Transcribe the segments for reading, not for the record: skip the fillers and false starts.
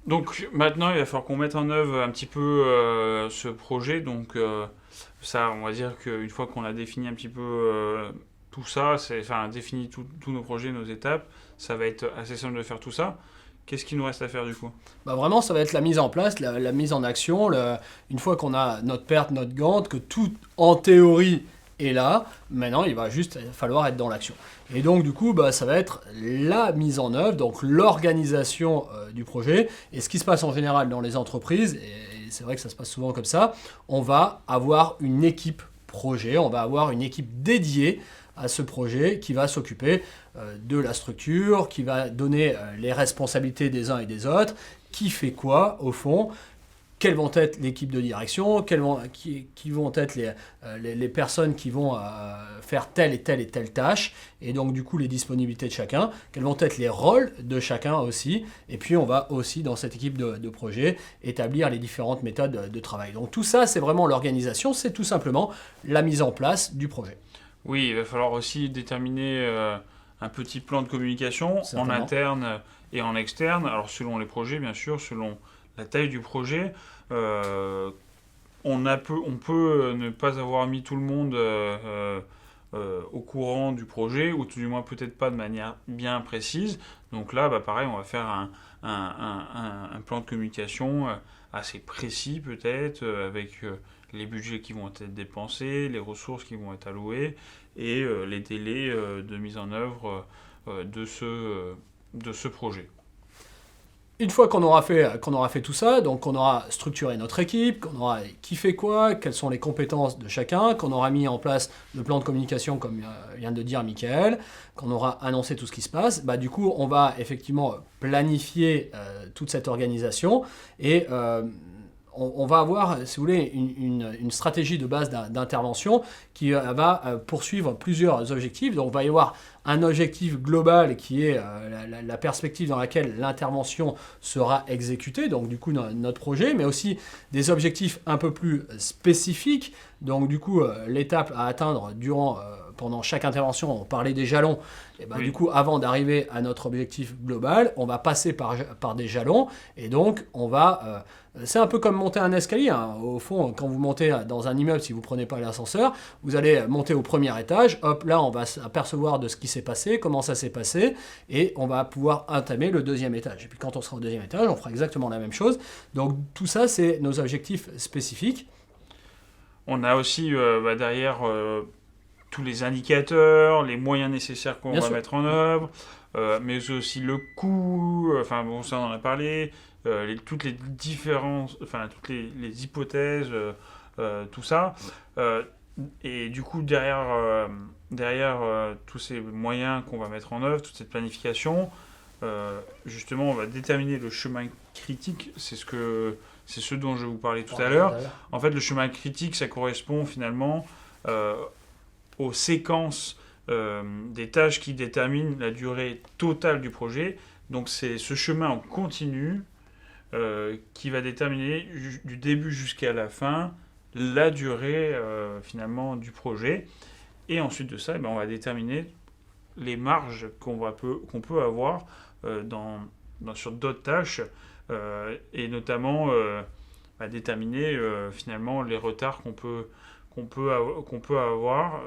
Donc maintenant, il va falloir qu'on mette en œuvre un petit peu ce projet. Donc ça, on va dire qu'une fois qu'on a défini un petit peu tout ça, enfin défini tous nos projets, nos étapes, ça va être assez simple de faire tout ça. Qu'est-ce qu'il nous reste à faire du coup? Bah vraiment, ça va être la mise en place, la mise en action. Une fois qu'on a notre perte, notre Gantt, que tout, en théorie, est là, maintenant, il va juste falloir être dans l'action. Et donc, du coup, bah, ça va être la mise en œuvre, donc l'organisation du projet. Et ce qui se passe en général dans les entreprises, et c'est vrai que ça se passe souvent comme ça, on va avoir une équipe projet, on va avoir une équipe dédiée à ce projet qui va s'occuper de la structure, qui va donner les responsabilités des uns et des autres, qui fait quoi au fond, quelles vont être l'équipe de direction, qui vont être les personnes qui vont faire telle et telle tâche, et donc du coup les disponibilités de chacun, quels vont être les rôles de chacun aussi, et puis on va aussi dans cette équipe de projet établir les différentes méthodes de travail. Donc tout ça c'est vraiment l'organisation, c'est tout simplement la mise en place du projet. Oui, il va falloir aussi déterminer un petit plan de communication en Certainement. interne et en externe. Alors selon les projets, bien sûr, selon la taille du projet. Euh, on peut ne pas avoir mis tout le monde au courant du projet, ou tout du moins peut-être pas de manière bien précise. Donc là, bah, pareil, on va faire un plan de communication assez précis peut-être, avec les budgets qui vont être dépensés, les ressources qui vont être allouées, et les délais de mise en œuvre de ce projet. Une fois qu'on aura fait tout ça, donc qu'on aura structuré notre équipe, qu'on aura qui fait quoi, quelles sont les compétences de chacun, qu'on aura mis en place le plan de communication comme vient de dire Michael, qu'on aura annoncé tout ce qui se passe, bah, du coup on va effectivement planifier toute cette organisation et on va avoir, si vous voulez, une stratégie de base d'intervention qui va poursuivre plusieurs objectifs. Donc, il va y avoir un objectif global qui est la perspective dans laquelle l'intervention sera exécutée, donc du coup notre projet, mais aussi des objectifs un peu plus spécifiques. Donc, du coup, l'étape à atteindre pendant chaque intervention, on parlait des jalons. Et ben, du Oui, coup, avant d'arriver à notre objectif global, on va passer par des jalons. Et donc, on va c'est un peu comme monter un escalier, hein. Au fond, quand vous montez dans un immeuble, si vous ne prenez pas l'ascenseur, vous allez monter au premier étage. Hop, là, on va s'apercevoir de ce qui s'est passé, comment ça s'est passé, et on va pouvoir entamer le deuxième étage. Et puis quand on sera au deuxième étage, on fera exactement la même chose. Donc tout ça, c'est nos objectifs spécifiques. on a aussi bah, derrière tous les indicateurs, les moyens nécessaires qu'on Bien va sûr. mettre en œuvre, mais aussi le coût, enfin bon, ça on en a parlé, toutes les différences, enfin toutes les hypothèses, tout ça. Euh, et du coup, derrière tous ces moyens qu'on va mettre en œuvre, toute cette planification, justement, on va déterminer le chemin critique. C'est ce dont je vous parlais tout à l'heure. En fait, le chemin critique, ça correspond finalement euh, aux séquences des tâches qui déterminent la durée totale du projet. Donc c'est ce chemin en continu qui va déterminer du début jusqu'à la fin la durée finalement du projet. Et ensuite de ça, eh ben, on va déterminer les marges qu'on peut avoir sur d'autres tâches, et notamment à déterminer finalement les retards qu'on peut avoir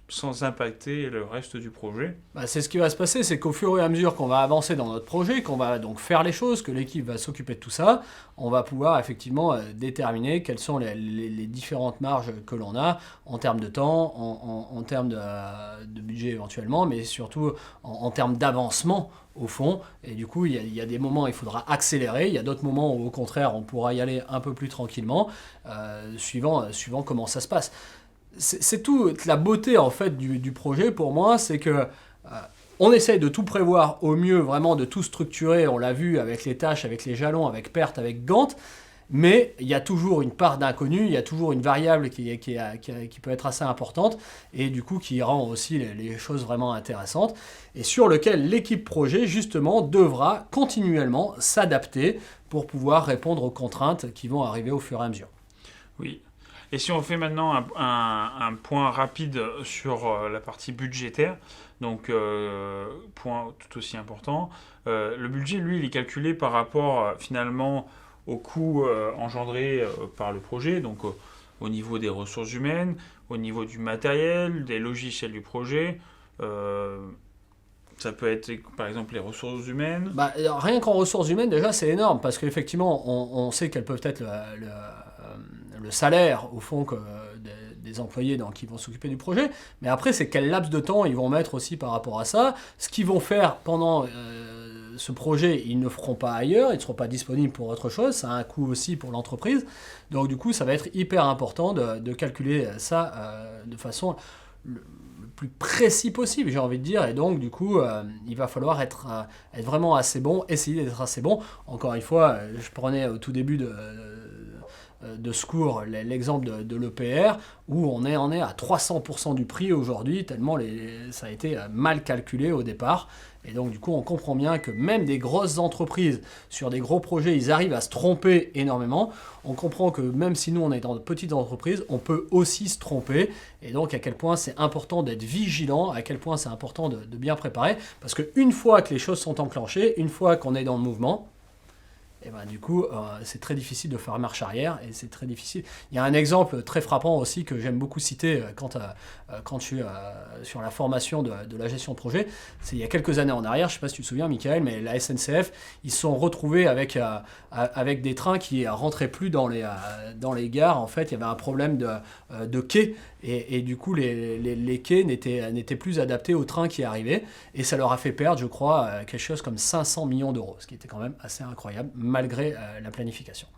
sans impacter le reste du projet. Bah, c'est ce qui va se passer, c'est qu'au fur et à mesure qu'on va avancer dans notre projet, qu'on va donc faire les choses, que l'équipe va s'occuper de tout ça, on va pouvoir effectivement déterminer quelles sont les différentes marges que l'on a en termes de temps, en termes de budget éventuellement, mais surtout en termes d'avancement au fond. Et du coup, il y a des moments où il faudra accélérer, il y a d'autres moments où au contraire on pourra y aller un peu plus tranquillement, suivant comment ça se passe. C'est toute la beauté en fait du projet pour moi, c'est que on essaye de tout prévoir au mieux, vraiment de tout structurer, on l'a vu avec les tâches, avec les jalons, avec perte, avec Gantt, mais il y a toujours une part d'inconnu, il y a toujours une variable qui peut être assez importante et du coup qui rend aussi les choses vraiment intéressantes et sur lequel l'équipe projet justement devra continuellement s'adapter pour pouvoir répondre aux contraintes qui vont arriver au fur et à mesure. Oui. Et si on fait maintenant un point rapide sur la partie budgétaire, donc point tout aussi important, le budget, lui, il est calculé par rapport finalement au coût engendré par le projet, donc au niveau des ressources humaines, au niveau du matériel, des logiciels du projet. Ça peut être par exemple les ressources humaines. Bah, rien qu'en ressources humaines, déjà, c'est énorme parce qu'effectivement, on sait quelles peuvent être le salaire, au fond, des employés qui vont s'occuper du projet. Mais après, c'est quel laps de temps ils vont mettre aussi par rapport à ça. Ce qu'ils vont faire pendant ce projet, ils ne feront pas ailleurs, ils ne seront pas disponibles pour autre chose. Ça a un coût aussi pour l'entreprise. Donc, du coup, ça va être hyper important de calculer ça de façon le plus précis possible, j'ai envie de dire. Et donc, du coup, il va falloir être vraiment assez bon, essayer d'être assez bon. Encore une fois, je prenais au tout début de ce cours l'exemple de l'EPR, où on est à 300% du prix aujourd'hui, tellement ça a été mal calculé au départ. Et donc, du coup, on comprend bien que même des grosses entreprises, sur des gros projets, ils arrivent à se tromper énormément. On comprend que même si nous, on est dans de petites entreprises, on peut aussi se tromper. Et donc, à quel point c'est important d'être vigilant, à quel point c'est important de bien préparer. Parce qu'une fois que les choses sont enclenchées, une fois qu'on est dans le mouvement, et ben, du coup, c'est très difficile de faire marche arrière et c'est très difficile. Il y a un exemple très frappant aussi que j'aime beaucoup citer quand je suis sur la formation de la gestion de projet. C'est il y a quelques années en arrière, je ne sais pas si tu te souviens, Michael, mais la SNCF, ils se sont retrouvés avec des trains qui ne rentraient plus dans les gares. En fait, il y avait un problème de quai et du coup, les quais n'étaient plus adaptés aux trains qui arrivaient et ça leur a fait perdre, je crois, quelque chose comme 500 millions d'euros, ce qui était quand même assez incroyable, malgré la planification.